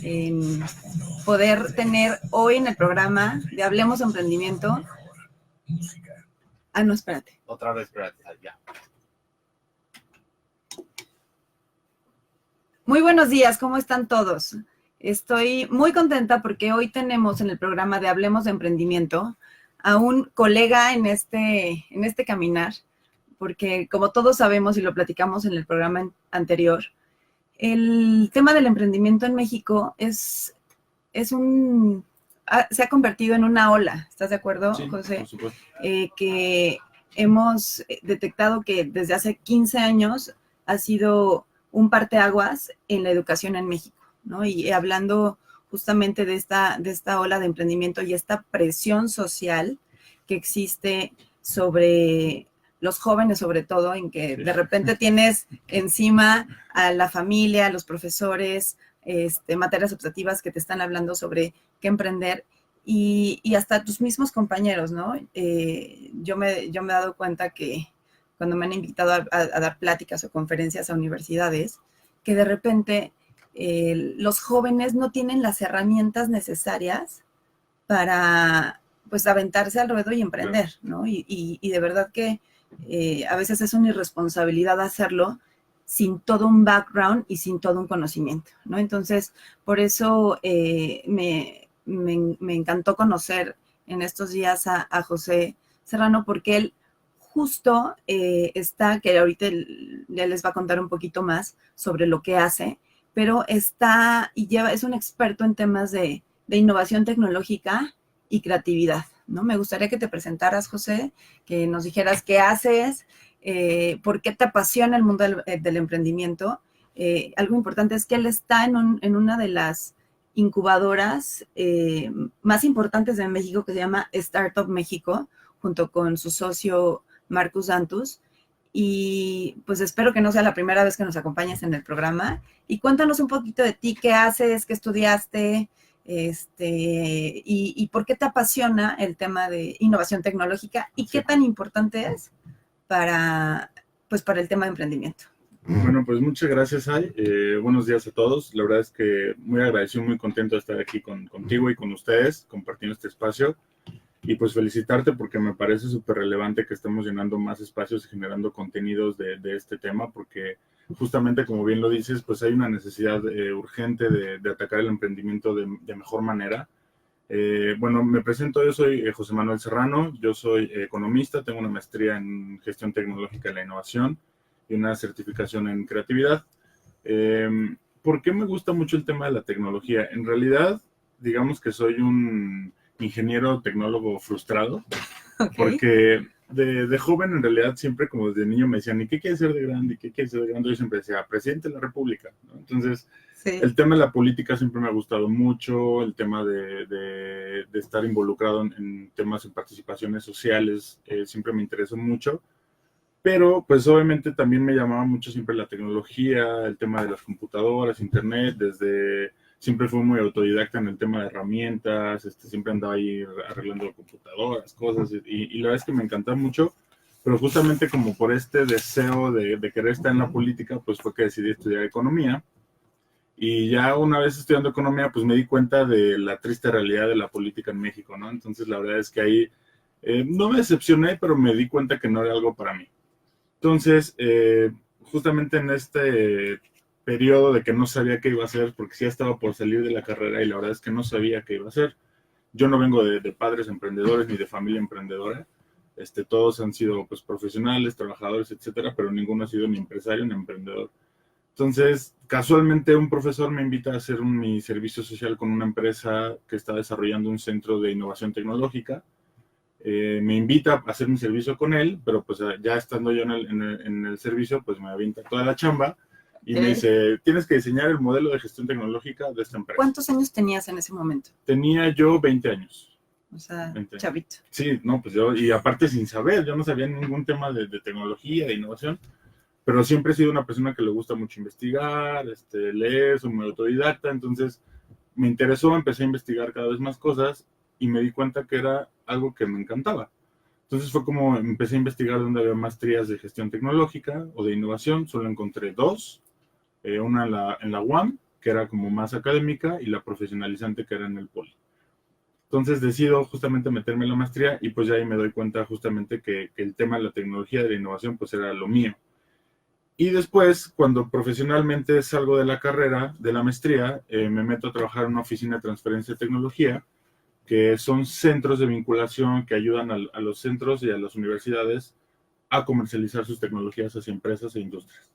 en poder tener hoy en el programa de Hablemos de Emprendimiento. Ah, no, espérate. Otra vez, espérate, ya. Muy buenos días, ¿cómo están todos? Estoy muy contenta porque hoy tenemos en el programa de Hablemos de Emprendimiento a un colega en este caminar, porque como todos sabemos y lo platicamos en el programa anterior, el tema del emprendimiento en México se ha convertido en una ola, ¿estás de acuerdo, Sí, José? por supuesto. Que hemos detectado que desde hace 15 años ha sido un parteaguas en la educación en México, ¿no? Y hablando justamente de esta ola de emprendimiento y esta presión social que existe sobre los jóvenes, sobre todo, en que de repente tienes encima a la familia, a los profesores, materias optativas que te están hablando sobre qué emprender y hasta tus mismos compañeros, ¿no? Yo me he dado cuenta que cuando me han invitado a dar pláticas o conferencias a universidades, que de repente los jóvenes no tienen las herramientas necesarias para, pues, aventarse al ruedo y emprender, ¿no? Y de verdad que a veces es una irresponsabilidad hacerlo sin todo un background y sin todo un conocimiento, ¿no? Entonces, por eso me encantó conocer en estos días a José Serrano, porque él justo está, que ahorita ya les va a contar un poquito más sobre lo que hace, pero está y es un experto en temas de innovación tecnológica y creatividad, ¿no? Me gustaría que te presentaras, José, que nos dijeras qué haces, por qué te apasiona el mundo del emprendimiento. Algo importante es que él está en una de las incubadoras más importantes de México, que se llama Startup México, junto con su socio Marcus Dantus. Y pues espero que no sea la primera vez que nos acompañes en el programa. Y cuéntanos un poquito de ti, qué haces, qué estudiaste, y por qué te apasiona el tema de innovación tecnológica y qué tan importante es para el tema de emprendimiento. Bueno, pues muchas gracias, Ay. Buenos días a todos. La verdad es que muy agradecido, muy contento de estar aquí contigo y con ustedes, compartiendo este espacio. Y pues felicitarte porque me parece súper relevante que estemos llenando más espacios y generando contenidos de este tema, porque justamente como bien lo dices, pues hay una necesidad urgente de atacar el emprendimiento de mejor manera. Bueno, me presento, yo soy José Manuel Serrano, yo soy economista, tengo una maestría en gestión tecnológica de la innovación y una certificación en creatividad. ¿Por qué me gusta mucho el tema de la tecnología? En realidad, digamos que soy un ingeniero tecnólogo frustrado, Okay. Porque de joven en realidad siempre como desde niño me decían, ¿y qué quieres ser de grande? ¿Y qué quieres ser de grande? Yo siempre decía, presidente de la República, ¿no? Entonces, sí, el tema de la política siempre me ha gustado mucho, el tema de estar involucrado en temas de participaciones sociales siempre me interesó mucho, pero pues obviamente también me llamaba mucho siempre la tecnología, el tema de las computadoras, internet, siempre fui muy autodidacta en el tema de herramientas, siempre andaba ahí arreglando computadoras, cosas, y la verdad es que me encantaba mucho, pero justamente como por este deseo de querer estar en la política, pues fue que decidí estudiar economía, y ya una vez estudiando economía, pues me di cuenta de la triste realidad de la política en México, ¿no? Entonces la verdad es que ahí no me decepcioné, pero me di cuenta que no era algo para mí. Entonces, justamente en este periodo de que no sabía qué iba a hacer, porque sí estaba por salir de la carrera y la verdad es que no sabía qué iba a hacer. Yo no vengo de padres emprendedores ni de familia emprendedora. Todos han sido pues profesionales, trabajadores, etcétera, pero ninguno ha sido ni empresario ni emprendedor. Entonces, casualmente un profesor me invita a hacer mi servicio social con una empresa que está desarrollando un centro de innovación tecnológica. Me invita a hacer mi servicio con él, pero pues ya estando yo en el servicio, pues me avienta toda la chamba y me dice, tienes que diseñar el modelo de gestión tecnológica de esta empresa. ¿Cuántos años tenías en ese momento? Tenía yo 20 años. O sea, chavito. Sí, no, pues yo, y aparte sin saber, yo no sabía ningún tema de tecnología, de innovación, pero siempre he sido una persona que le gusta mucho investigar, leer, soy muy autodidacta, entonces me interesó, empecé a investigar cada vez más cosas y me di cuenta que era algo que me encantaba. Entonces fue como empecé a investigar dónde había maestrías de gestión tecnológica o de innovación. Solo encontré dos, una en la UAM que era como más académica, y la profesionalizante, que era en el Poli. Entonces decido justamente meterme en la maestría, y pues ya ahí me doy cuenta justamente que el tema de la tecnología, de la innovación, pues era lo mío. Y después, cuando profesionalmente salgo de la carrera, de la maestría, me meto a trabajar en una oficina de transferencia de tecnología, que son centros de vinculación que ayudan a los centros y a las universidades a comercializar sus tecnologías hacia empresas e industrias.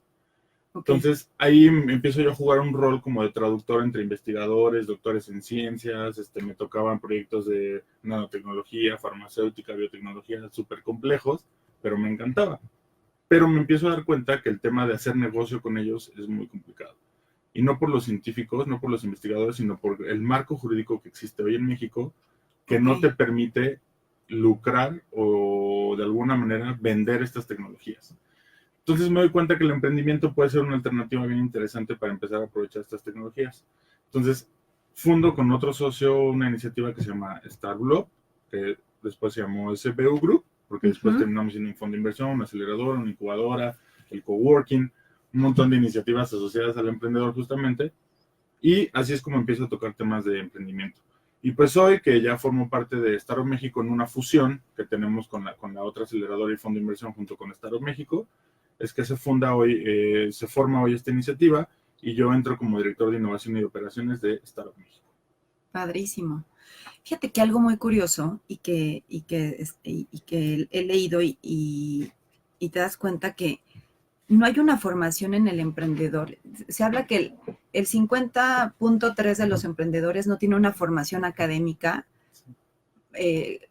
Okay. Entonces, ahí empiezo yo a jugar un rol como de traductor entre investigadores, doctores en ciencias, me tocaban proyectos de nanotecnología, farmacéutica, biotecnología, súper complejos, pero me encantaba. Pero me empiezo a dar cuenta que el tema de hacer negocio con ellos es muy complicado. Y no por los científicos, no por los investigadores, sino por el marco jurídico que existe hoy en México, que no te permite lucrar o de alguna manera vender estas tecnologías. Entonces me doy cuenta que el emprendimiento puede ser una alternativa bien interesante para empezar a aprovechar estas tecnologías. Entonces fundo con otro socio una iniciativa que se llama Startup, que después se llamó SBU Group, porque después terminamos siendo un fondo de inversión, una aceleradora, una incubadora, el coworking, un montón de iniciativas asociadas al emprendedor justamente, y así es como empiezo a tocar temas de emprendimiento. Y pues hoy, que ya formo parte de Startup México en una fusión que tenemos con la otra aceleradora y fondo de inversión junto con Startup México, es que se forma hoy esta iniciativa, y yo entro como director de innovación y de operaciones de Startup México. Padrísimo. Fíjate que algo muy curioso y que he leído y te das cuenta que no hay una formación en el emprendedor. Se habla que el 50.3 de los emprendedores no tiene una formación académica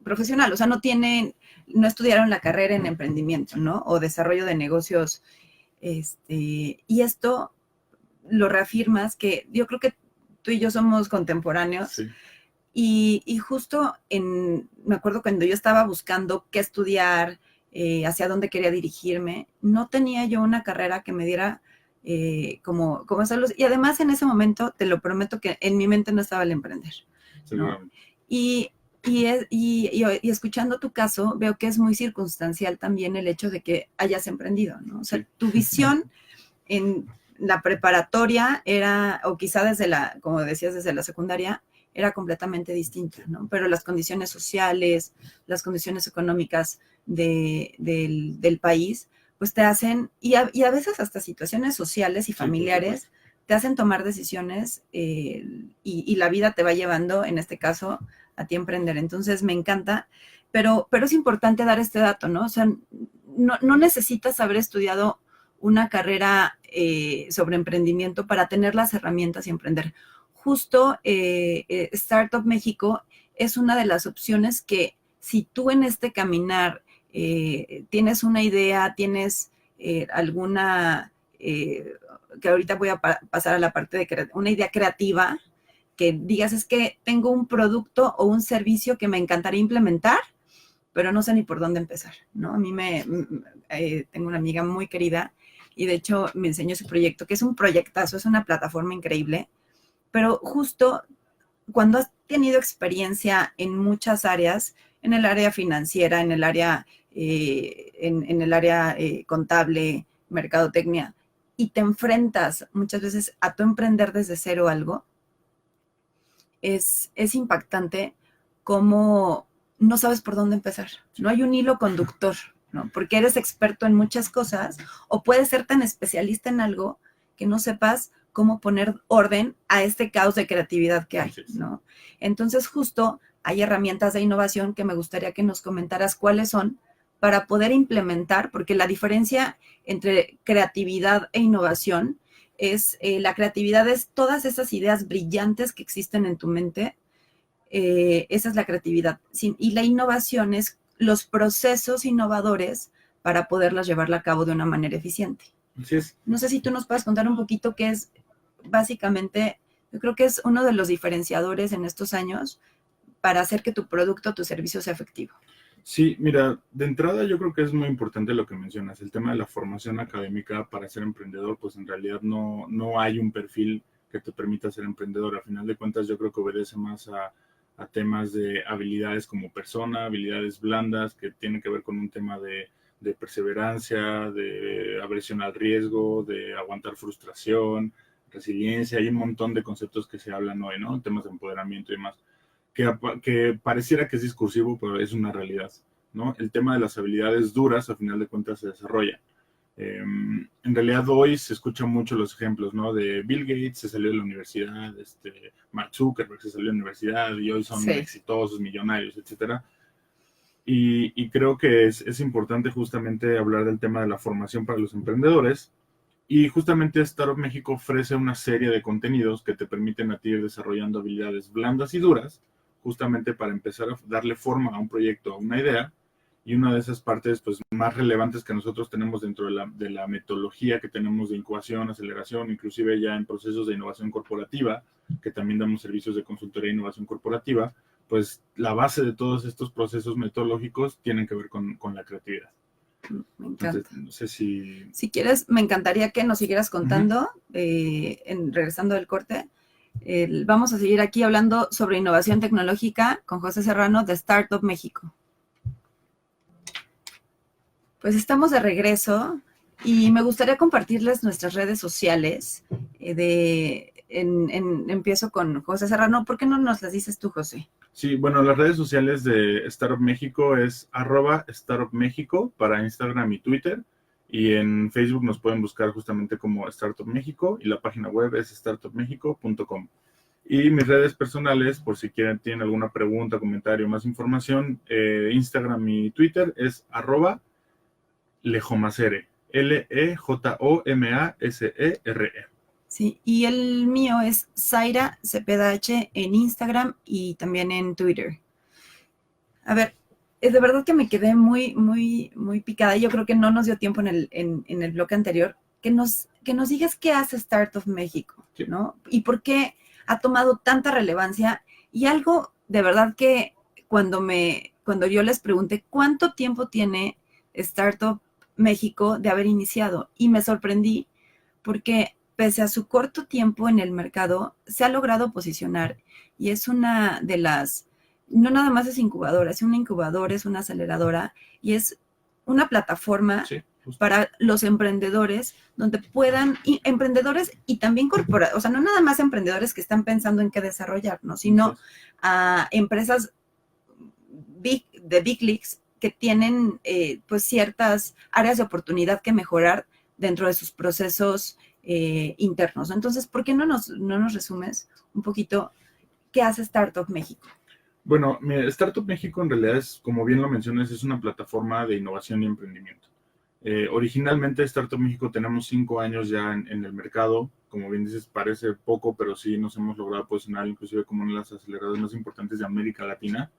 profesional, o sea, no estudiaron la carrera en emprendimiento, ¿no? O desarrollo de negocios. Y esto lo reafirmas, que yo creo que tú y yo somos contemporáneos. Sí. Y justo me acuerdo cuando yo estaba buscando qué estudiar, hacia dónde quería dirigirme, no tenía yo una carrera que me diera como hacerlo. Y además en ese momento, te lo prometo que en mi mente no estaba el emprender, ¿no? Y escuchando tu caso, veo que es muy circunstancial también el hecho de que hayas emprendido, ¿no? O sea, tu visión en la preparatoria era, o quizá como decías, desde la secundaria, era completamente distinta, ¿no? Pero las condiciones sociales, las condiciones económicas del país, pues te hacen, y a veces hasta situaciones sociales y familiares, te hacen tomar decisiones y la vida te va llevando, en este caso, a ti a emprender. Entonces, me encanta, pero es importante dar este dato, ¿no? O sea, no necesitas haber estudiado una carrera sobre emprendimiento para tener las herramientas y emprender. Justo Startup México es una de las opciones que, si tú en este caminar tienes una idea, tienes alguna, que ahorita voy a pasar a la parte de una idea creativa, que digas, es que tengo un producto o un servicio que me encantaría implementar, pero no sé ni por dónde empezar, ¿no? A mí tengo una amiga muy querida y de hecho me enseñó su proyecto, que es un proyectazo, es una plataforma increíble, pero justo cuando has tenido experiencia en muchas áreas, en el área financiera, en el área, contable, mercadotecnia, y te enfrentas muchas veces a tu emprender desde cero algo, es impactante cómo no sabes por dónde empezar. No hay un hilo conductor, ¿no? Porque eres experto en muchas cosas, o puedes ser tan especialista en algo que no sepas cómo poner orden a este caos de creatividad que hay, ¿no? Entonces, justo hay herramientas de innovación que me gustaría que nos comentaras cuáles son para poder implementar, porque la diferencia entre creatividad e innovación es, la creatividad es todas esas ideas brillantes que existen en tu mente, esa es la creatividad. Y la innovación es los procesos innovadores para poderlas llevarla a cabo de una manera eficiente. Así es. No sé si tú nos puedes contar un poquito qué es, básicamente, yo creo que es uno de los diferenciadores en estos años para hacer que tu producto o tu servicio sea efectivo. Sí, mira, de entrada yo creo que es muy importante lo que mencionas, el tema de la formación académica para ser emprendedor, pues en realidad no hay un perfil que te permita ser emprendedor. A final de cuentas yo creo que obedece más a temas de habilidades como persona, habilidades blandas que tienen que ver con un tema de perseverancia, de aversión al riesgo, de aguantar frustración, resiliencia, hay un montón de conceptos que se hablan hoy, ¿no? Temas de empoderamiento y demás, que pareciera que es discursivo, pero es una realidad, ¿no? El tema de las habilidades duras, a final de cuentas, se desarrolla. En realidad hoy se escuchan mucho los ejemplos, ¿no? De Bill Gates se salió de la universidad, Mark Zuckerberg se salió de la universidad y hoy son exitosos, millonarios, etcétera. Y creo que es importante justamente hablar del tema de la formación para los emprendedores. Y justamente Startup México ofrece una serie de contenidos que te permiten a ti ir desarrollando habilidades blandas y duras, justamente para empezar a darle forma a un proyecto, a una idea. Y una de esas partes pues, más relevantes que nosotros tenemos dentro de la metodología que tenemos de incubación, aceleración, inclusive ya en procesos de innovación corporativa, que también damos servicios de consultoría e innovación corporativa, pues la base de todos estos procesos metodológicos tienen que ver con la creatividad. Me encanta. Entonces, no sé si... Si quieres, me encantaría que nos siguieras contando, regresando del corte. Vamos a seguir aquí hablando sobre innovación tecnológica con José Serrano de Startup México. Pues estamos de regreso y me gustaría compartirles nuestras redes sociales. Empiezo con José Serrano. ¿Por qué no nos las dices tú, José? Sí, bueno, las redes sociales de Startup México es @StartupMéxico para Instagram y Twitter. Y en Facebook nos pueden buscar justamente como Startup México y la página web es startupmexico.com. Y mis redes personales, por si tienen alguna pregunta, comentario, más información, Instagram y Twitter es @Lejomacere, LEJOMASERE. Sí, y el mío es Zaira Cepeda H en Instagram y también en Twitter. A ver, de verdad que me quedé muy, muy, muy picada. Yo creo que no nos dio tiempo en el bloque anterior que nos digas qué hace Startup México, ¿no? Y por qué ha tomado tanta relevancia. Y algo de verdad que cuando yo les pregunté cuánto tiempo tiene Startup México de haber iniciado, y me sorprendí porque pese a su corto tiempo en el mercado, se ha logrado posicionar y es una de las, no nada más es incubadora, es una incubadora, es una aceleradora y es una plataforma para los emprendedores donde puedan, emprendedores y también corporativos, o sea, no nada más emprendedores que están pensando en qué desarrollar, ¿no? Sino a empresas de Big Leagues que tienen pues ciertas áreas de oportunidad que mejorar dentro de sus procesos internos. Entonces, ¿por qué no nos resumes un poquito qué hace Startup México? Bueno, Startup México en realidad es, como bien lo mencionas, es una plataforma de innovación y emprendimiento. Originalmente Startup México tenemos 5 años ya en el mercado. Como bien dices, parece poco, pero sí nos hemos logrado posicionar inclusive como una de las aceleradoras más importantes de América Latina.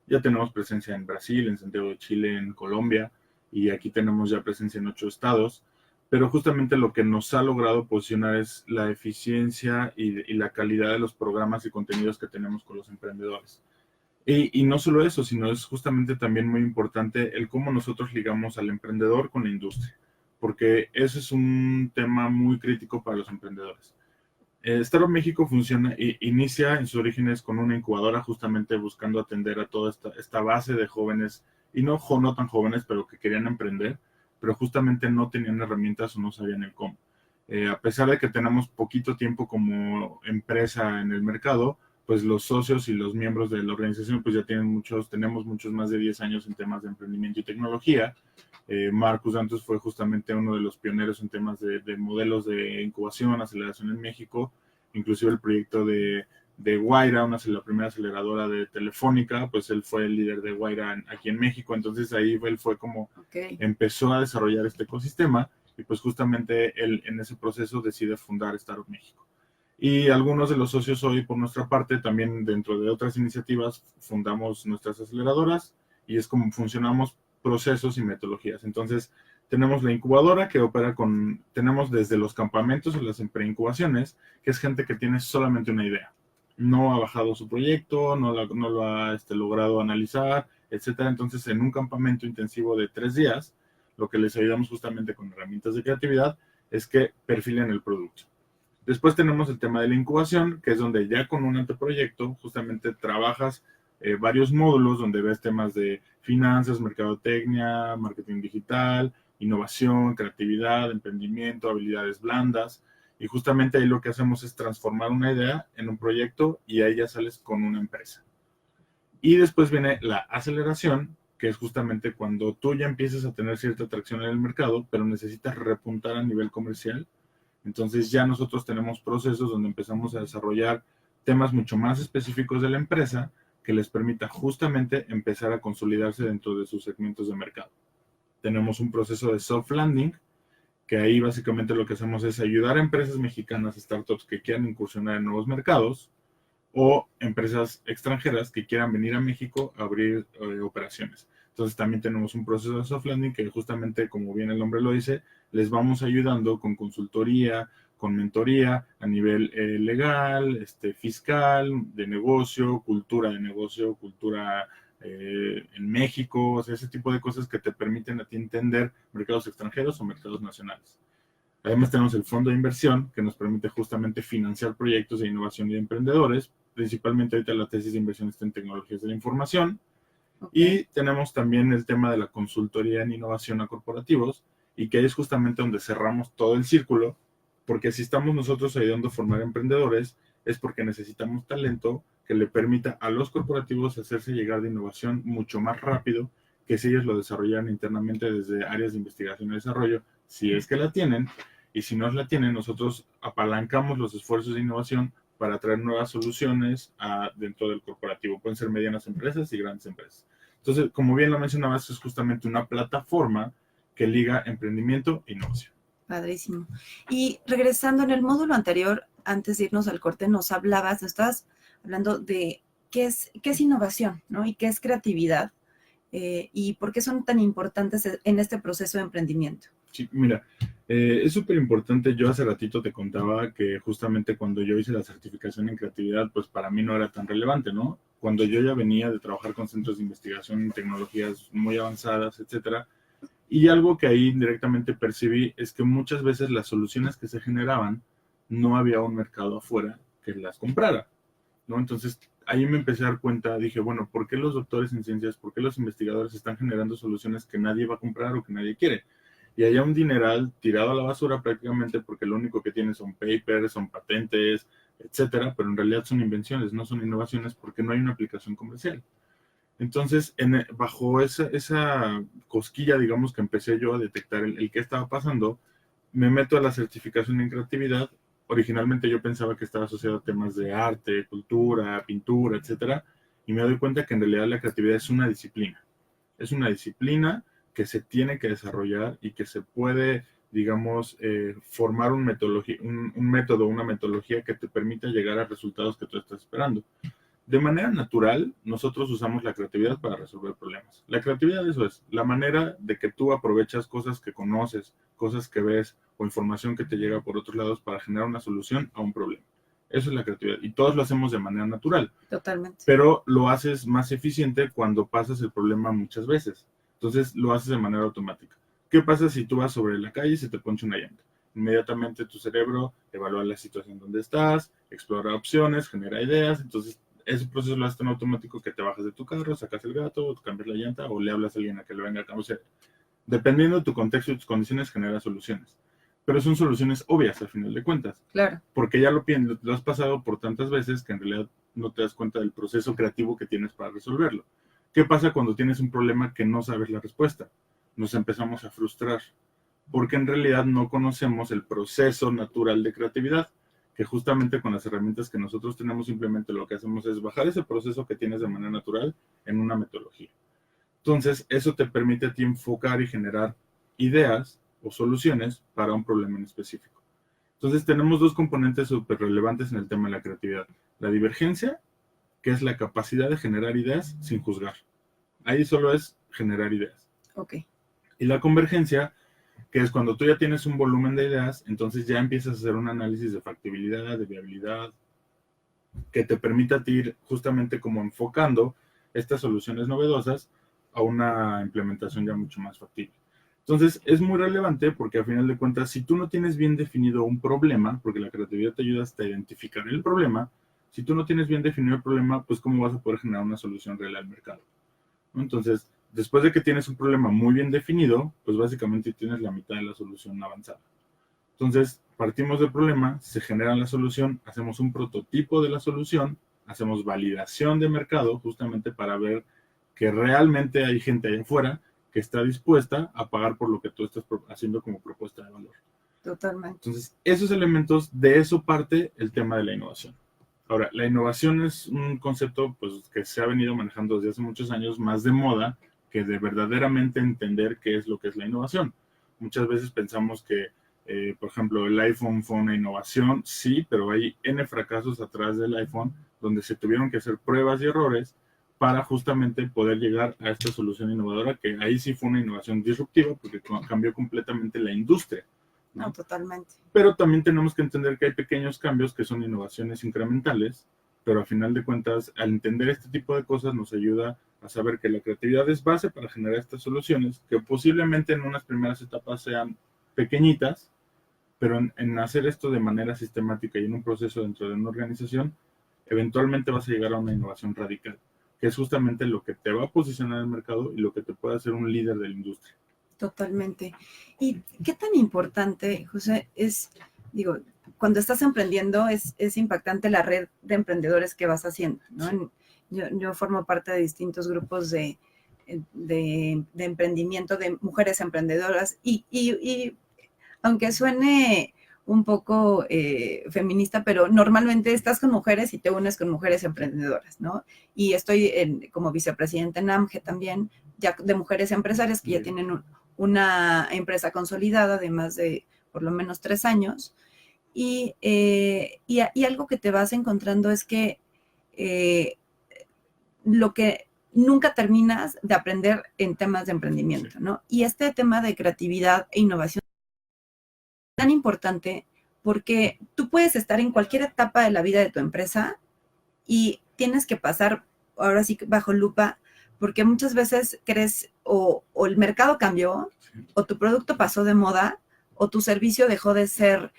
Ya tenemos presencia en Brasil, en Santiago de Chile, en Colombia, y aquí tenemos ya presencia en 8 estados. Pero justamente lo que nos ha logrado posicionar es la eficiencia y la calidad de los programas y contenidos que tenemos con los emprendedores. Y no solo eso, sino es justamente también muy importante el cómo nosotros ligamos al emprendedor con la industria, porque eso es un tema muy crítico para los emprendedores. Startup México inicia en sus orígenes con una incubadora justamente buscando atender a toda esta base de jóvenes, y no tan jóvenes, pero que querían emprender, pero justamente no tenían herramientas o no sabían el cómo. A pesar de que tenemos poquito tiempo como empresa en el mercado, pues los socios y los miembros de la organización pues ya tenemos muchos más de 10 años en temas de emprendimiento y tecnología. Marcus Santos fue justamente uno de los pioneros en temas de modelos de incubación, aceleración en México, inclusive el proyecto de Guaira, la primera aceleradora de Telefónica, pues él fue el líder de Guaira aquí en México. Entonces ahí él fue como empezó a desarrollar este ecosistema y pues justamente él en ese proceso decide fundar Startup México. Y algunos de los socios hoy, por nuestra parte, también dentro de otras iniciativas, fundamos nuestras aceleradoras y es como funcionamos procesos y metodologías. Entonces, tenemos la incubadora que opera tenemos desde los campamentos o las preincubaciones, que es gente que tiene solamente una idea. No ha bajado su proyecto, no lo ha logrado analizar, etcétera. Entonces, en un campamento intensivo de 3 días, lo que les ayudamos justamente con herramientas de creatividad es que perfilen el producto. Después tenemos el tema de la incubación, que es donde ya con un anteproyecto justamente trabajas varios módulos donde ves temas de finanzas, mercadotecnia, marketing digital, innovación, creatividad, emprendimiento, habilidades blandas. Y justamente ahí lo que hacemos es transformar una idea en un proyecto y ahí ya sales con una empresa. Y después viene la aceleración, que es justamente cuando tú ya empiezas a tener cierta atracción en el mercado, pero necesitas repuntar a nivel comercial. Entonces ya nosotros tenemos procesos donde empezamos a desarrollar temas mucho más específicos de la empresa que les permita justamente empezar a consolidarse dentro de sus segmentos de mercado. Tenemos un proceso de soft landing, que ahí básicamente lo que hacemos es ayudar a empresas mexicanas, startups que quieran incursionar en nuevos mercados, o empresas extranjeras que quieran venir a México a abrir operaciones. Entonces también tenemos un proceso de soft landing que justamente, como bien el nombre lo dice, les vamos ayudando con consultoría, con mentoría a nivel legal, fiscal, de negocio, cultura en México, o sea, ese tipo de cosas que te permiten a ti entender mercados extranjeros o mercados nacionales. Además tenemos el fondo de inversión que nos permite justamente financiar proyectos de innovación y de emprendedores, principalmente ahorita la tesis de inversión está en tecnologías de la información. Okay. Y tenemos también el tema de la consultoría en innovación a corporativos, y que ahí es justamente donde cerramos todo el círculo, porque si estamos nosotros ayudando a formar emprendedores, es porque necesitamos talento que le permita a los corporativos hacerse llegar de innovación mucho más rápido que si ellos lo desarrollaran internamente desde áreas de investigación y desarrollo, si es que la tienen, y si no la tienen, nosotros apalancamos los esfuerzos de innovación para traer nuevas soluciones dentro del corporativo. Pueden ser medianas empresas y grandes empresas. Entonces, como bien lo mencionabas, es justamente una plataforma que liga emprendimiento e innovación. Padrísimo. Y regresando en el módulo anterior, antes de irnos al corte, nos estabas hablando de qué es innovación, ¿no? Y qué es creatividad, y por qué son tan importantes en este proceso de emprendimiento. Sí, mira, es súper importante. Yo hace ratito te contaba que justamente cuando yo hice la certificación en creatividad, pues para mí no era tan relevante, ¿no? Cuando yo ya venía de trabajar con centros de investigación en tecnologías muy avanzadas, etcétera, y algo que ahí directamente percibí es que muchas veces las soluciones que se generaban no había un mercado afuera que las comprara, ¿no? Entonces ahí me empecé a dar cuenta, dije, bueno, ¿por qué los doctores en ciencias, por qué los investigadores están generando soluciones que nadie va a comprar o que nadie quiere? Y hay un dineral tirado a la basura prácticamente porque lo único que tiene son papers, son patentes, etcétera, pero en realidad son invenciones, no son innovaciones porque no hay una aplicación comercial. Entonces, bajo esa cosquilla, digamos, que empecé yo a detectar el qué estaba pasando, me meto a la certificación en creatividad. Originalmente yo pensaba que estaba asociado a temas de arte, cultura, pintura, etcétera, y me doy cuenta que en realidad la creatividad es una disciplina. Es una disciplina que se tiene que desarrollar y que se puede, digamos, formar un método, una metodología que te permita llegar a resultados que tú estás esperando. De manera natural, nosotros usamos la creatividad para resolver problemas. La creatividad, eso es, la manera de que tú aprovechas cosas que conoces, cosas que ves o información que te llega por otros lados para generar una solución a un problema. Eso es la creatividad. Y todos lo hacemos de manera natural. Totalmente. Pero lo haces más eficiente cuando pasas el problema muchas veces. Entonces lo haces de manera automática. ¿Qué pasa si tú vas sobre la calle y se te poncha una llanta? Inmediatamente tu cerebro evalúa la situación donde estás, explora opciones, genera ideas. Entonces ese proceso lo haces tan automático que te bajas de tu carro, sacas el gato, cambias la llanta o le hablas a alguien a que lo venga a cambiar. O sea, dependiendo de tu contexto y tus condiciones, genera soluciones. Pero son soluciones obvias al final de cuentas. Claro. Porque ya lo has pasado por tantas veces que en realidad no te das cuenta del proceso creativo que tienes para resolverlo. ¿Qué pasa cuando tienes un problema que no sabes la respuesta? Nos empezamos a frustrar, porque en realidad no conocemos el proceso natural de creatividad, que justamente con las herramientas que nosotros tenemos simplemente lo que hacemos es bajar ese proceso que tienes de manera natural en una metodología. Entonces, eso te permite a ti enfocar y generar ideas o soluciones para un problema en específico. Entonces, tenemos dos componentes súper relevantes en el tema de la creatividad. La divergencia, que es la capacidad de generar ideas sin juzgar. Ahí solo es generar ideas. Ok. Y la convergencia, que es cuando tú ya tienes un volumen de ideas, entonces ya empiezas a hacer un análisis de factibilidad, de viabilidad, que te permita a ti ir justamente como enfocando estas soluciones novedosas a una implementación ya mucho más factible. Entonces, es muy relevante porque a final de cuentas, si tú no tienes bien definido un problema, porque la creatividad te ayuda hasta a identificar el problema, si tú no tienes bien definido el problema, pues cómo vas a poder generar una solución real al mercado, ¿no? Entonces, después de que tienes un problema muy bien definido, pues básicamente tienes la mitad de la solución avanzada. Entonces, partimos del problema, se genera la solución, hacemos un prototipo de la solución, hacemos validación de mercado justamente para ver que realmente hay gente allá afuera que está dispuesta a pagar por lo que tú estás haciendo como propuesta de valor. Totalmente. Entonces, esos elementos, de eso parte el tema de la innovación. Ahora, la innovación es un concepto pues, que se ha venido manejando desde hace muchos años, más de moda que de verdaderamente entender qué es lo que es la innovación. Muchas veces pensamos que, por ejemplo, el iPhone fue una innovación, sí, pero hay N fracasos atrás del iPhone donde se tuvieron que hacer pruebas y errores para justamente poder llegar a esta solución innovadora, que ahí sí fue una innovación disruptiva porque cambió completamente la industria. No, totalmente. Pero también tenemos que entender que hay pequeños cambios que son innovaciones incrementales, pero a final de cuentas, al entender este tipo de cosas nos ayuda a saber que la creatividad es base para generar estas soluciones, que posiblemente en unas primeras etapas sean pequeñitas, pero en hacer esto de manera sistemática y en un proceso dentro de una organización, eventualmente vas a llegar a una innovación radical, que es justamente lo que te va a posicionar en el mercado y lo que te puede hacer un líder de la industria. Totalmente. ¿Y qué tan importante, José, es, digo, cuando estás emprendiendo es impactante la red de emprendedores que vas haciendo, ¿no? Yo formo parte de distintos grupos de emprendimiento de mujeres emprendedoras y aunque suene un poco feminista, pero normalmente estás con mujeres y te unes con mujeres emprendedoras, ¿no? Y estoy como vicepresidenta en AMGE también, ya de mujeres empresarias que ya tienen una empresa consolidada de más de por lo menos 3 años. Y algo que te vas encontrando es que lo que nunca terminas de aprender en temas de emprendimiento, ¿no? Y este tema de creatividad e innovación es tan importante porque tú puedes estar en cualquier etapa de la vida de tu empresa y tienes que pasar, ahora sí, bajo lupa, porque muchas veces crees o el mercado cambió, o tu producto pasó de moda, o tu servicio dejó de ser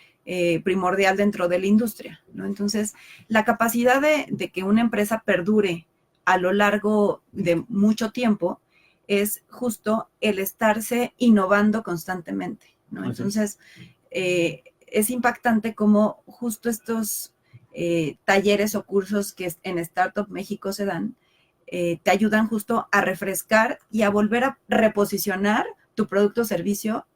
primordial dentro de la industria, ¿no? Entonces, la capacidad de que una empresa perdure a lo largo de mucho tiempo es justo el estarse innovando constantemente, ¿no? Entonces, es impactante cómo justo estos talleres o cursos que en Startup México se dan, te ayudan justo a refrescar y a volver a reposicionar tu producto o servicio.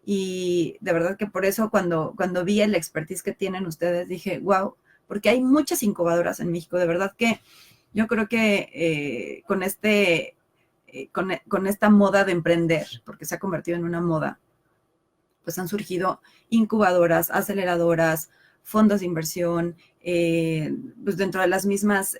Y de verdad que por eso cuando vi el expertise que tienen ustedes, dije, wow, porque hay muchas incubadoras en México. De verdad que yo creo que con esta moda de emprender, porque se ha convertido en una moda, pues han surgido incubadoras, aceleradoras, fondos de inversión, pues dentro de las mismas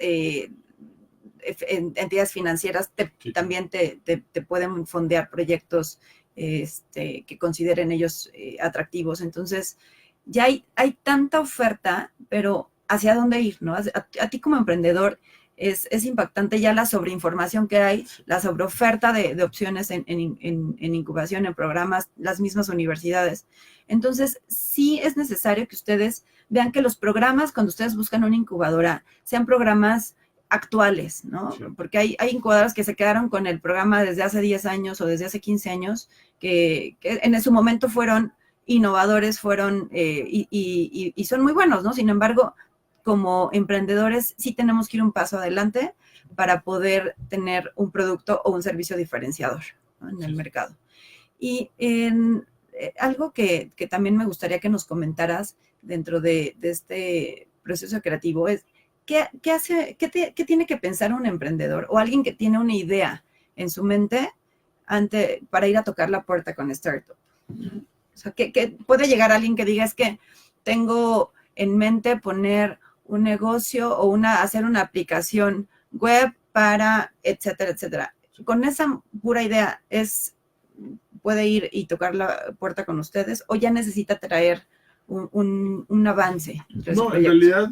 entidades financieras también te pueden fondear proyectos que consideren ellos atractivos. Entonces, ya hay tanta oferta, pero ¿hacia dónde ir, no? A ti como emprendedor es impactante ya la sobreinformación que hay, la sobreoferta de opciones en incubación, en programas, las mismas universidades. Entonces, sí es necesario que ustedes vean que los programas, cuando ustedes buscan una incubadora, sean programas actuales, ¿no? Sí. Porque hay incubadoras que se quedaron con el programa desde hace 10 años o desde hace 15 años, que en su momento fueron innovadores, fueron y son muy buenos, ¿no? Sin embargo, como emprendedores sí tenemos que ir un paso adelante para poder tener un producto o un servicio diferenciador, ¿no? En el mercado. Y algo que también me gustaría que nos comentaras dentro de este proceso creativo es, ¿qué tiene que pensar un emprendedor o alguien que tiene una idea en su mente para ir a tocar la puerta con Startup? O sea, que puede llegar alguien que diga, es que tengo en mente poner un negocio o hacer una aplicación web para etcétera, etcétera. Con esa pura idea, ¿puede ir y tocar la puerta con ustedes o ya necesita traer un avance? No, en realidad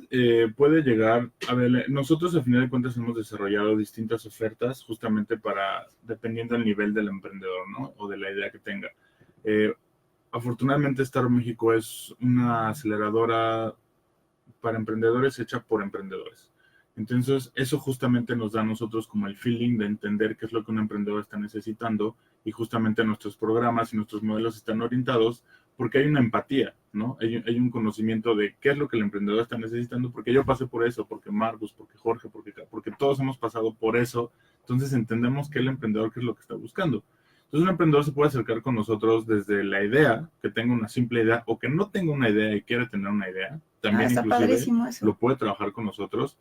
puede llegar, a ver, nosotros al final de cuentas hemos desarrollado distintas ofertas justamente dependiendo del nivel del emprendedor, ¿no? O de la idea que tenga. Afortunadamente Startup México es una aceleradora para emprendedores hecha por emprendedores. Entonces, eso justamente nos da a nosotros como el feeling de entender qué es lo que un emprendedor está necesitando y justamente nuestros programas y nuestros modelos están orientados porque hay una empatía, ¿no? Hay un conocimiento de qué es lo que el emprendedor está necesitando, porque yo pasé por eso, porque Marcus, porque Jorge, porque todos hemos pasado por eso. Entonces entendemos que el emprendedor qué es lo que está buscando. Entonces un emprendedor se puede acercar con nosotros desde la idea, que tenga una simple idea, o que no tenga una idea y quiere tener una idea. También inclusive lo puede trabajar con nosotros.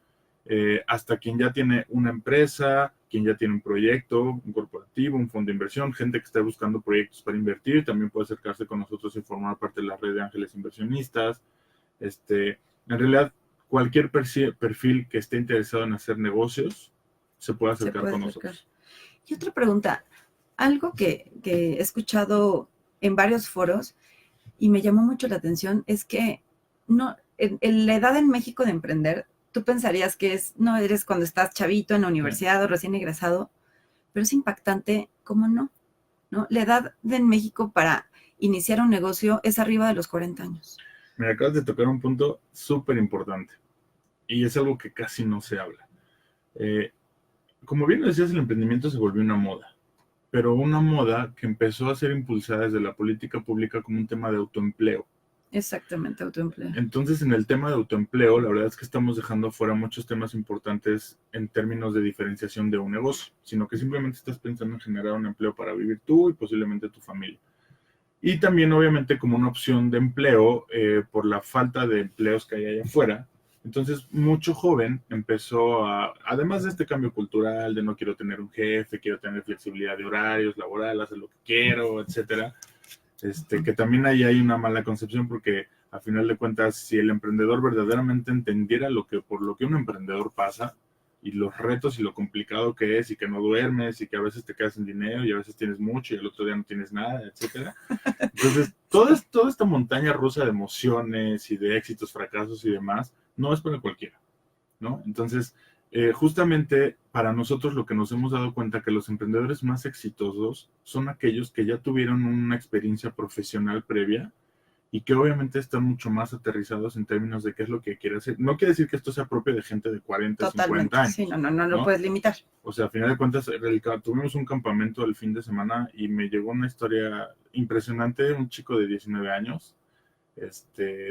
Hasta quien ya tiene una empresa, quien ya tiene un proyecto, un corporativo, un fondo de inversión, gente que está buscando proyectos para invertir, también puede acercarse con nosotros y formar parte de la red de ángeles inversionistas. En realidad, cualquier perfil que esté interesado en hacer negocios se puede acercar con nosotros. Y otra pregunta, algo que he escuchado en varios foros y me llamó mucho la atención es que no, en la edad en México de emprender, tú pensarías que no eres cuando estás chavito en la universidad o recién egresado, pero es impactante cómo no. La edad en México para iniciar un negocio es arriba de los 40 años. Me acabas de tocar un punto súper importante y es algo que casi no se habla. Como bien lo decías, el emprendimiento se volvió una moda, pero una moda que empezó a ser impulsada desde la política pública como un tema de autoempleo. Exactamente, autoempleo. Entonces, en el tema de autoempleo, la verdad es que estamos dejando fuera muchos temas importantes en términos de diferenciación de un negocio, sino que simplemente estás pensando en generar un empleo para vivir tú y posiblemente tu familia. Y también, obviamente, como una opción de empleo por la falta de empleos que hay allá afuera. Entonces, mucho joven empezó además de este cambio cultural, de no quiero tener un jefe, quiero tener flexibilidad de horarios, laboral, hacer lo que quiero, etcétera. Que también ahí hay una mala concepción porque a final de cuentas, si el emprendedor verdaderamente entendiera por lo que un emprendedor pasa y los retos y lo complicado que es y que no duermes y que a veces te quedas sin dinero y a veces tienes mucho y el otro día no tienes nada, etcétera. Entonces, toda esta montaña rusa de emociones y de éxitos, fracasos y demás, no es para cualquiera, ¿no? Entonces, justamente para nosotros lo que nos hemos dado cuenta que los emprendedores más exitosos son aquellos que ya tuvieron una experiencia profesional previa y que obviamente están mucho más aterrizados en términos de qué es lo que quiere hacer. No quiere decir que esto sea propio de gente de 40, totalmente, 50 años. Sí, no lo puedes limitar. O sea, a final de cuentas, tuvimos un campamento el fin de semana y me llegó una historia impresionante, un chico de 19 años,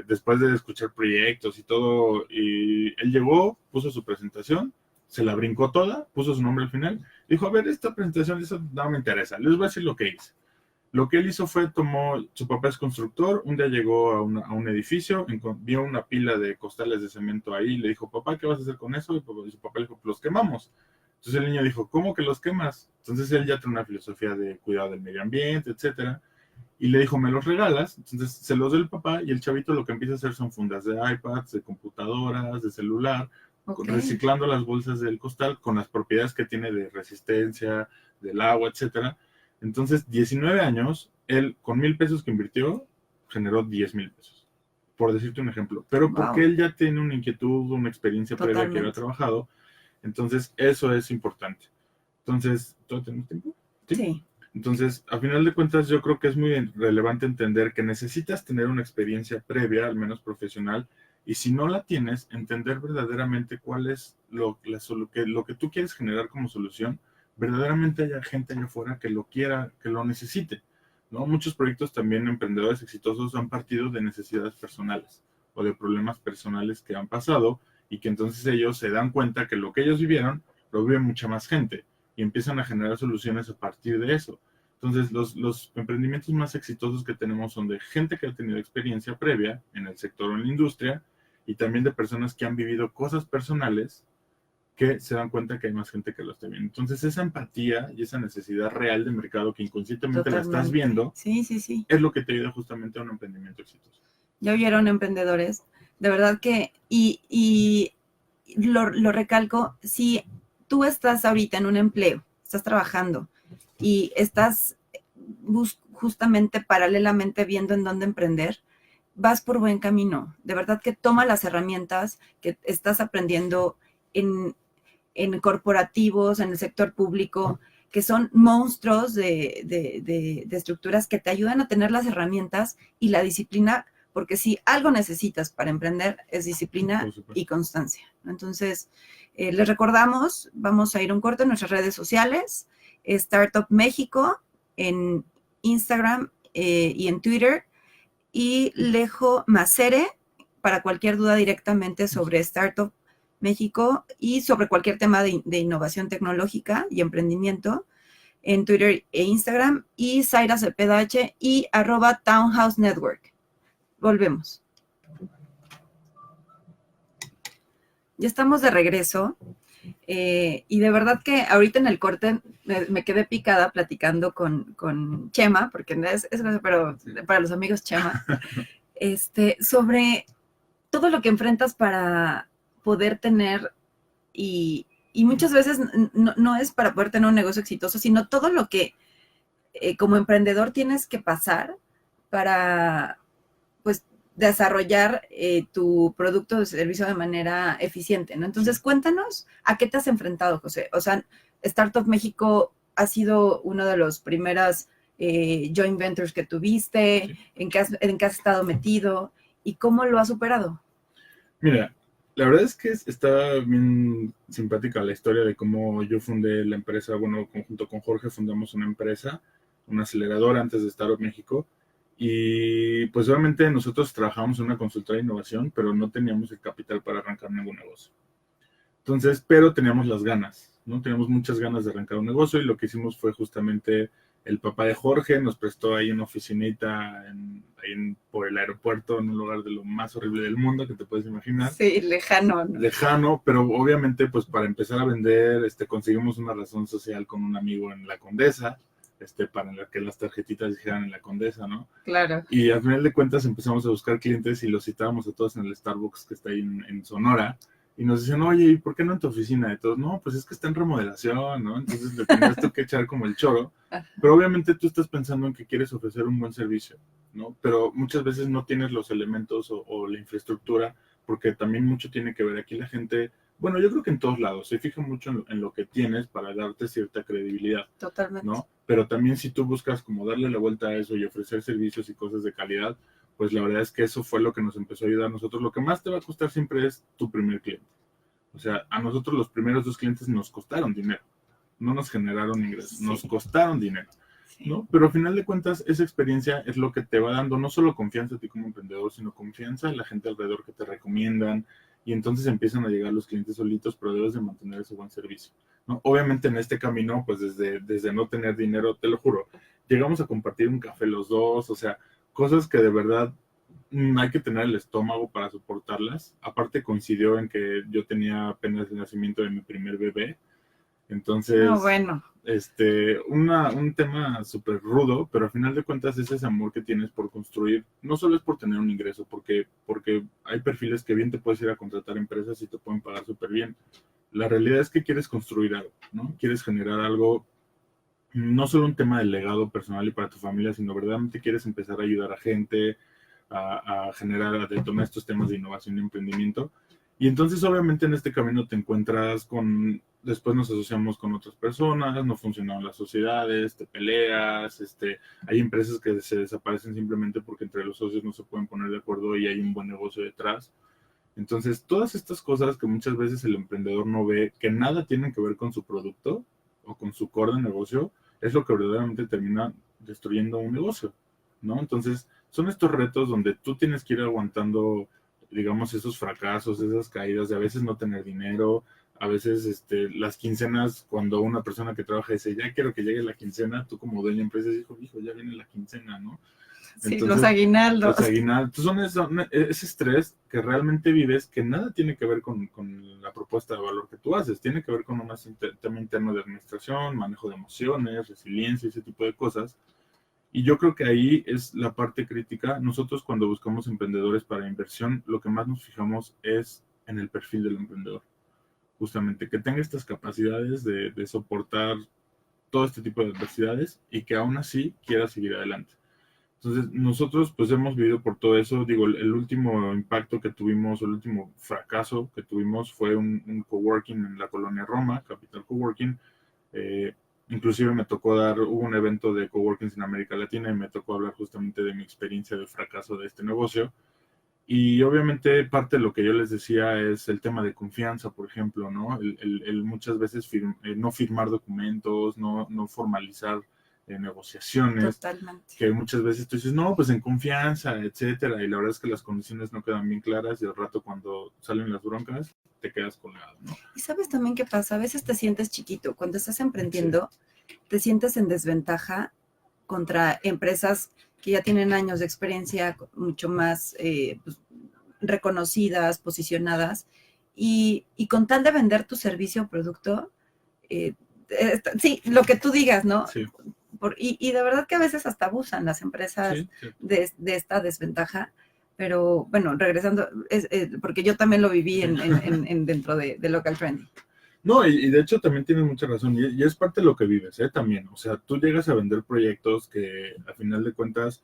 después de escuchar proyectos y todo, y él llegó, puso su presentación, se la brincó toda, puso su nombre al final, dijo, a ver, esta presentación, eso no me interesa, les voy a decir lo que hice. Lo que él hizo fue, su papá es constructor, un día llegó a un edificio, vio una pila de costales de cemento ahí, y le dijo, papá, ¿qué vas a hacer con eso? Y su papá le dijo, los quemamos. Entonces el niño dijo, ¿cómo que los quemas? Entonces él ya tiene una filosofía de cuidado del medio ambiente, etcétera. Y le dijo, ¿me los regalas? Entonces se los dio el papá y el chavito lo que empieza a hacer son fundas de iPads, de computadoras, de celular, reciclando las bolsas del costal con las propiedades que tiene de resistencia, del agua, etcétera. Entonces, 19 años, él con 1,000 pesos que invirtió, generó 10,000 pesos, por decirte un ejemplo. Pero porque él ya tiene una inquietud, una experiencia previa que había trabajado, entonces eso es importante. Entonces, ¿todo tenemos tiempo? Sí. Entonces, a final de cuentas, yo creo que es muy relevante entender que necesitas tener una experiencia previa, al menos profesional, y si no la tienes, entender verdaderamente cuál es lo que tú quieres generar como solución, verdaderamente haya gente allá afuera que lo quiera, que lo necesite, ¿no? Muchos proyectos también emprendedores exitosos han partido de necesidades personales o de problemas personales que han pasado y que entonces ellos se dan cuenta que lo que ellos vivieron lo vive mucha más gente y empiezan a generar soluciones a partir de eso. Entonces, los emprendimientos más exitosos que tenemos son de gente que ha tenido experiencia previa en el sector o en la industria y también de personas que han vivido cosas personales que se dan cuenta que hay más gente que lo está viendo. Entonces, esa empatía y esa necesidad real de mercado que inconscientemente la estás viendo, es lo que te ayuda justamente a un emprendimiento exitoso. Ya oyeron, emprendedores, de verdad que, y lo recalco, si tú estás ahorita en un empleo, estás trabajando y estás justamente paralelamente viendo en dónde emprender, vas por buen camino. De verdad que toma las herramientas que estás aprendiendo en corporativos, en el sector público, que son monstruos de estructuras que te ayudan a tener las herramientas y la disciplina, porque si algo necesitas para emprender es disciplina y constancia. Entonces, les recordamos, vamos a ir un corte en nuestras redes sociales, Startup México, en Instagram y en Twitter, y Lejo Macere para cualquier duda directamente sobre Startup México y sobre cualquier tema de innovación tecnológica y emprendimiento en Twitter e Instagram, y Zaira Cepeda H y @Townhouse Network. Volvemos. Ya estamos de regreso. Y de verdad que ahorita en el corte me quedé picada platicando con Chema, porque pero para los amigos Chema, sobre todo lo que enfrentas para poder tener, y muchas veces no es para poder tener un negocio exitoso, sino todo lo que como emprendedor tienes que pasar para, pues, desarrollar tu producto o servicio de manera eficiente, ¿no? Entonces, cuéntanos a qué te has enfrentado, José. O sea, Startup México ha sido una de las primeras joint ventures que tuviste, sí. en qué has estado metido y cómo lo has superado. Mira, la verdad es que está bien simpática la historia de cómo yo fundé la empresa. Bueno, junto con Jorge fundamos una empresa, una aceleradora antes de Startup México. Y pues obviamente nosotros trabajamos en una consultora de innovación, pero no teníamos el capital para arrancar ningún negocio. Entonces, pero teníamos las ganas, ¿no? Teníamos muchas ganas de arrancar un negocio, y lo que hicimos fue justamente, el papá de Jorge nos prestó ahí una oficinita por el aeropuerto, en un lugar de lo más horrible del mundo que te puedes imaginar. Sí, lejano, ¿no? Lejano, pero obviamente pues para empezar a vender, conseguimos una razón social con un amigo en la Condesa, para que las tarjetitas dijeran en la Condesa, ¿no? Claro. Y al final de cuentas empezamos a buscar clientes y los citábamos a todos en el Starbucks que está ahí en Sonora. Y nos decían, oye, ¿y por qué no en tu oficina? Y todos, no, pues es que está en remodelación, ¿no? Entonces le tenías tú que echar como el choro. Pero obviamente tú estás pensando en que quieres ofrecer un buen servicio, ¿no? Pero muchas veces no tienes los elementos o la infraestructura, porque también mucho tiene que ver aquí la gente. Bueno, yo creo que en todos lados se fija mucho en lo que tienes para darte cierta credibilidad. Totalmente. ¿No? Pero también si tú buscas como darle la vuelta a eso y ofrecer servicios y cosas de calidad, pues la verdad es que eso fue lo que nos empezó a ayudar a nosotros. Lo que más te va a costar siempre es tu primer cliente. O sea, a nosotros los primeros 2 clientes nos costaron dinero. No nos generaron ingresos, sí. Nos costaron dinero, ¿no? Pero al final de cuentas, esa experiencia es lo que te va dando no solo confianza a ti como emprendedor, sino confianza a la gente alrededor que te recomiendan, y entonces empiezan a llegar los clientes solitos, pero debes de mantener ese buen servicio, ¿no? Obviamente en este camino, pues desde no tener dinero, te lo juro, llegamos a compartir un café los dos, o sea, cosas que de verdad hay que tener el estómago para soportarlas. Aparte coincidió en que yo tenía apenas el nacimiento de mi primer bebé. Entonces, bueno. Un tema súper rudo, pero al final de cuentas es ese amor que tienes por construir. No solo es por tener un ingreso, porque hay perfiles que bien te puedes ir a contratar empresas y te pueden pagar súper bien. La realidad es que quieres construir algo, ¿no? Quieres generar algo, no solo un tema de legado personal y para tu familia, sino verdaderamente quieres empezar a ayudar a gente, a generar, a detonar estos temas de innovación y emprendimiento. Y entonces obviamente en este camino te encuentras después nos asociamos con otras personas, no funcionaron las sociedades, te peleas, hay empresas que se desaparecen simplemente porque entre los socios no se pueden poner de acuerdo y hay un buen negocio detrás. Entonces todas estas cosas que muchas veces el emprendedor no ve, que nada tienen que ver con su producto o con su core de negocio, es lo que verdaderamente termina destruyendo un negocio, ¿no? Entonces son estos retos donde tú tienes que ir aguantando, digamos, esos fracasos, esas caídas de a veces no tener dinero, a veces las quincenas, cuando una persona que trabaja dice, ya quiero que llegue la quincena, tú como dueño de empresa dices, hijo, ya viene la quincena, ¿no? Sí, entonces, los aguinaldos. Los aguinaldos son ese estrés que realmente vives, que nada tiene que ver con la propuesta de valor que tú haces, tiene que ver con un tema interno de administración, manejo de emociones, resiliencia, ese tipo de cosas. Y yo creo que ahí es la parte crítica. Nosotros cuando buscamos emprendedores para inversión, lo que más nos fijamos es en el perfil del emprendedor. Justamente, que tenga estas capacidades de soportar todo este tipo de adversidades y que aún así quiera seguir adelante. Entonces, nosotros pues hemos vivido por todo eso. Digo, el último impacto que tuvimos, el último fracaso que tuvimos fue un coworking en la colonia Roma, Capital Coworking. Inclusive me tocó hubo un evento de coworkings en América Latina y me tocó hablar justamente de mi experiencia de fracaso de este negocio. Y obviamente parte de lo que yo les decía es el tema de confianza, por ejemplo, ¿no? El muchas veces no firmar documentos, no formalizar negociaciones, Totalmente. que muchas veces tú dices, no, pues en confianza, etcétera, y la verdad es que las condiciones no quedan bien claras y al rato cuando salen las broncas te quedas colgado, ¿no? Y sabes también qué pasa, a veces te sientes chiquito, cuando estás emprendiendo, te sientes en desventaja contra empresas que ya tienen años de experiencia, mucho más pues, reconocidas, posicionadas, y con tal de vender tu servicio o producto, sí, lo que tú digas, ¿no? Sí. Y de verdad que a veces hasta abusan las empresas de esta desventaja, pero bueno, regresando, porque yo también lo viví dentro de Local Trending. No, y de hecho también tienes mucha razón, y es parte de lo que vives, también. O sea, tú llegas a vender proyectos que a final de cuentas,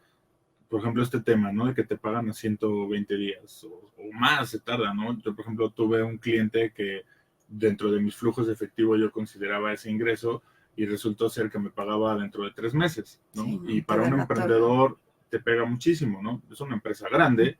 por ejemplo, este tema, ¿no? De que te pagan a 120 días o más se tarda, ¿no? Yo, por ejemplo, tuve un cliente que dentro de mis flujos de efectivo yo consideraba ese ingreso y resultó ser que me pagaba dentro de 3 meses, ¿no? Sí, y para un emprendedor te pega muchísimo, ¿no? Es una empresa grande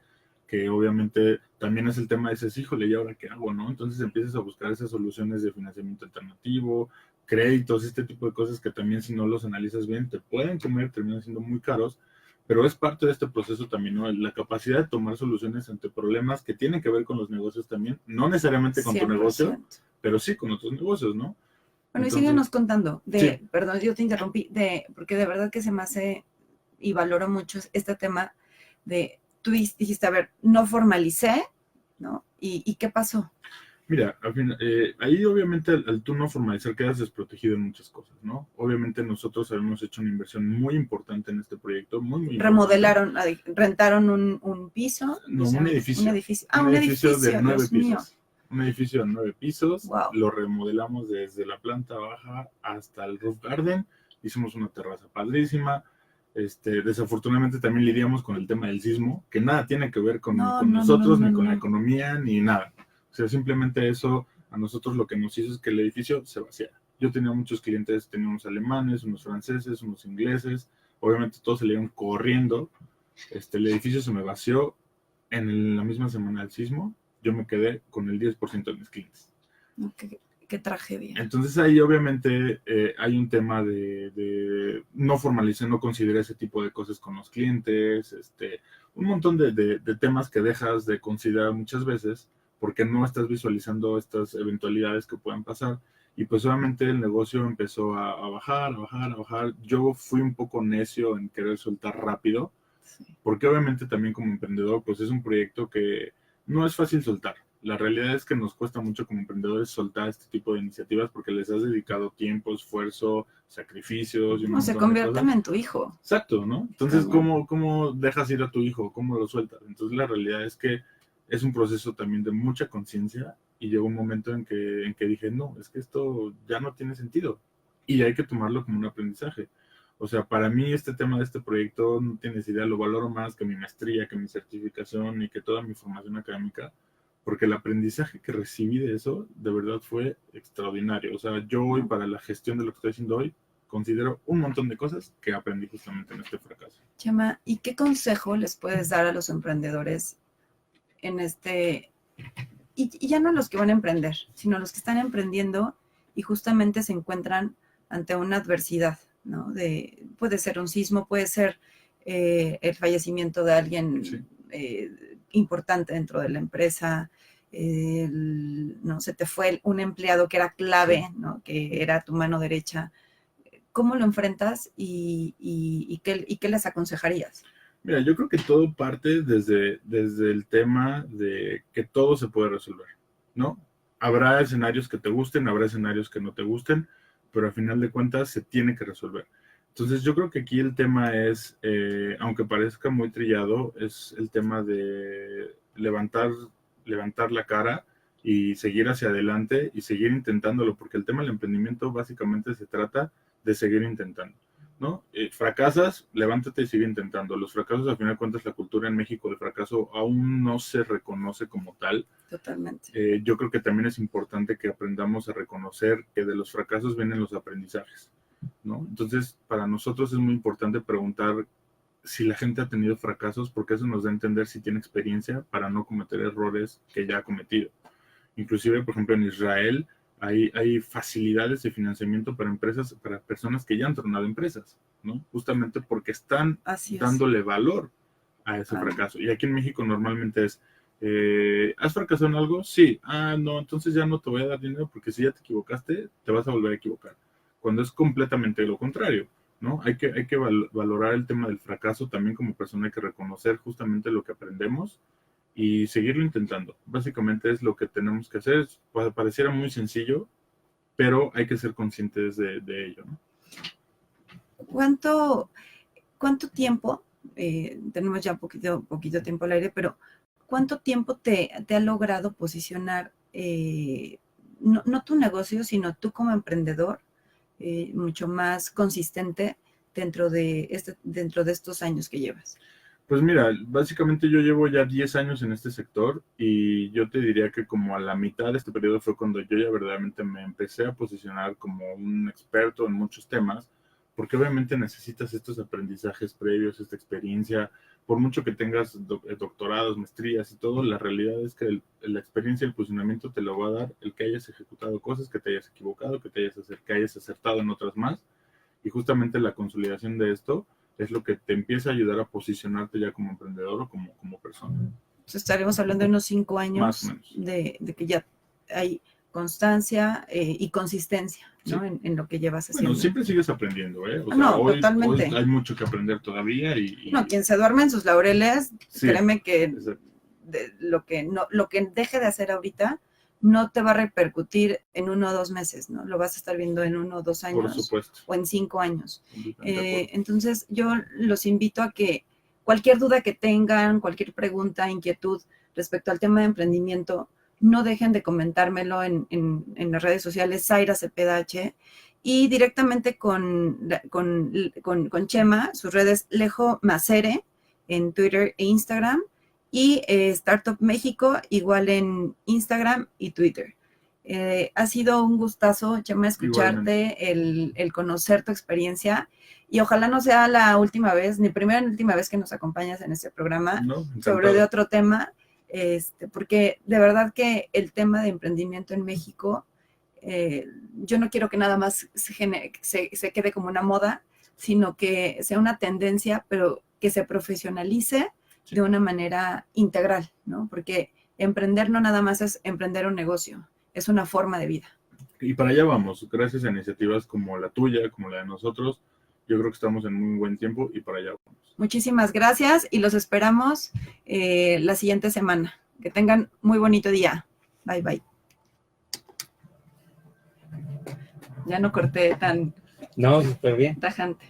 que obviamente también es el tema de ese, híjole, ¿y ahora qué hago, no? Entonces empiezas a buscar esas soluciones de financiamiento alternativo, créditos, este tipo de cosas que también si no los analizas bien te pueden comer, terminan siendo muy caros, pero es parte de este proceso también, ¿no? La capacidad de tomar soluciones ante problemas que tienen que ver con los negocios también, no necesariamente con 100%. Tu negocio, pero sí con otros negocios, ¿no? Bueno, entonces, y síguenos contando, perdón, yo te interrumpí, porque de verdad que se me hace y valoro mucho este tema de, tú dijiste, a ver, no formalicé, ¿no? ¿Y qué pasó? Mira, al final, ahí obviamente al tú no formalizar quedas desprotegido en muchas cosas, ¿no? Obviamente nosotros habíamos hecho una inversión muy importante en este proyecto, muy remodelaron, rentaron un piso. No, un edificio. Un edificio. Ah, un edificio de 9 Dios pisos. Mío. Un edificio de 9 pisos. Wow. Lo remodelamos desde la planta baja hasta el roof garden. Hicimos una terraza padrísima. Desafortunadamente también lidiamos con el tema del sismo, que nada tiene que ver con nosotros, ni con la economía, ni nada. O sea, simplemente eso a nosotros lo que nos hizo es que el edificio se vaciara. Yo tenía muchos clientes, tenía unos alemanes, unos franceses, unos ingleses. Obviamente todos salieron corriendo. El edificio se me vació en la misma semana del sismo. Yo me quedé con el 10% de mis clientes. Qué tragedia. Entonces ahí obviamente hay un tema de no formalicé, no consideré ese tipo de cosas con los clientes, un montón de temas que dejas de considerar muchas veces porque no estás visualizando estas eventualidades que puedan pasar. Y pues obviamente el negocio empezó a bajar. Yo fui un poco necio en querer soltar rápido, porque obviamente también como emprendedor pues es un proyecto que no es fácil soltar. La realidad es que nos cuesta mucho como emprendedores soltar este tipo de iniciativas porque les has dedicado tiempo, esfuerzo, sacrificios. Y no, se convierten en tu hijo. Exacto, ¿no? Entonces, ¿cómo dejas ir a tu hijo? ¿Cómo lo sueltas? Entonces, la realidad es que es un proceso también de mucha conciencia y llegó un momento en que dije, no, es que esto ya no tiene sentido y hay que tomarlo como un aprendizaje. O sea, para mí este tema de este proyecto, no tienes idea, lo valoro más que mi maestría, que mi certificación y que toda mi formación académica, porque el aprendizaje que recibí de eso, de verdad fue extraordinario. O sea, yo hoy para la gestión de lo que estoy haciendo hoy, considero un montón de cosas que aprendí justamente en este fracaso. Chema, ¿y qué consejo les puedes dar a los emprendedores en y ya no los que van a emprender, sino los que están emprendiendo y justamente se encuentran ante una adversidad, ¿no? Puede ser un sismo, puede ser el fallecimiento de alguien importante dentro de la empresa, no se te fue un empleado que era clave, ¿no? Que era tu mano derecha. ¿Cómo lo enfrentas y qué les aconsejarías? Mira, yo creo que todo parte desde el tema de que todo se puede resolver, ¿no? Habrá escenarios que te gusten, habrá escenarios que no te gusten, pero al final de cuentas se tiene que resolver. Entonces yo creo que aquí el tema es, aunque parezca muy trillado, es el tema de levantar la cara y seguir hacia adelante y seguir intentándolo, porque el tema del emprendimiento básicamente se trata de seguir intentando, ¿no? Fracasas, levántate y sigue intentando. Los fracasos, al final de cuentas, la cultura en México del fracaso aún no se reconoce como tal. Totalmente. Yo creo que también es importante que aprendamos a reconocer que de los fracasos vienen los aprendizajes, ¿no? Entonces, para nosotros es muy importante preguntar si la gente ha tenido fracasos, porque eso nos da a entender si tiene experiencia para no cometer errores que ya ha cometido. Inclusive, por ejemplo, en Israel, hay facilidades de financiamiento para empresas, para personas que ya han tronado empresas, ¿no? Justamente porque están dándole valor a ese fracaso. Y aquí en México normalmente es, ¿has fracasado en algo? Sí. Ah, no, entonces ya no te voy a dar dinero porque si ya te equivocaste, te vas a volver a equivocar. Cuando es completamente lo contrario, ¿no? Hay que valorar el tema del fracaso también como persona, hay que reconocer justamente lo que aprendemos y seguirlo intentando. Básicamente es lo que tenemos que hacer. Pareciera muy sencillo, pero hay que ser conscientes de ello, ¿no? ¿Cuánto tiempo, tenemos ya poquito tiempo al aire, pero cuánto tiempo te ha logrado posicionar, no tu negocio, sino tú como emprendedor, mucho más consistente dentro de estos años que llevas? Pues mira, básicamente yo llevo ya 10 años en este sector y yo te diría que como a la mitad de este periodo fue cuando yo ya verdaderamente me empecé a posicionar como un experto en muchos temas, porque obviamente necesitas estos aprendizajes previos, esta experiencia, por mucho que tengas doctorados, maestrías y todo, la realidad es que la experiencia y el posicionamiento te lo va a dar el que hayas ejecutado cosas, que te hayas equivocado, que hayas acertado en otras más, y justamente la consolidación de esto es lo que te empieza a ayudar a posicionarte ya como emprendedor o como persona. Entonces estaremos hablando de unos 5 años más o menos. De que ya hay constancia y consistencia, ¿no? Sí. En lo que llevas haciendo. Bueno, siempre sigues aprendiendo, ¿eh? O sea, no, totalmente. Hoy hay mucho que aprender todavía y... No, quien se duerme en sus laureles, sí, créeme que lo que deje de hacer ahorita no te va a repercutir en 1 o 2 meses, ¿no? Lo vas a estar viendo en 1 o 2 años. Por supuesto. O en 5 años. Entonces, yo los invito a que cualquier duda que tengan, cualquier pregunta, inquietud respecto al tema de emprendimiento, no dejen de comentármelo en las redes sociales, Zaira Cepeda H, y directamente con Chema, sus redes Lejo Macere, en Twitter e Instagram, y Startup México, igual en Instagram y Twitter. Ha sido un gustazo, Chema, escucharte, el conocer tu experiencia, y ojalá no sea la última vez, ni primera ni última vez que nos acompañas en este programa, sobre de otro tema, porque de verdad que el tema de emprendimiento en México, yo no quiero que nada más se quede como una moda, sino que sea una tendencia, pero que se profesionalice de una manera integral, ¿no? Porque emprender no nada más es emprender un negocio, es una forma de vida. Y para allá vamos, gracias a iniciativas como la tuya, como la de nosotros, yo creo que estamos en muy buen tiempo y para allá vamos. Muchísimas gracias y los esperamos la siguiente semana. Que tengan muy bonito día. Bye, bye. Ya no corté tan... No, súper bien. Tajante.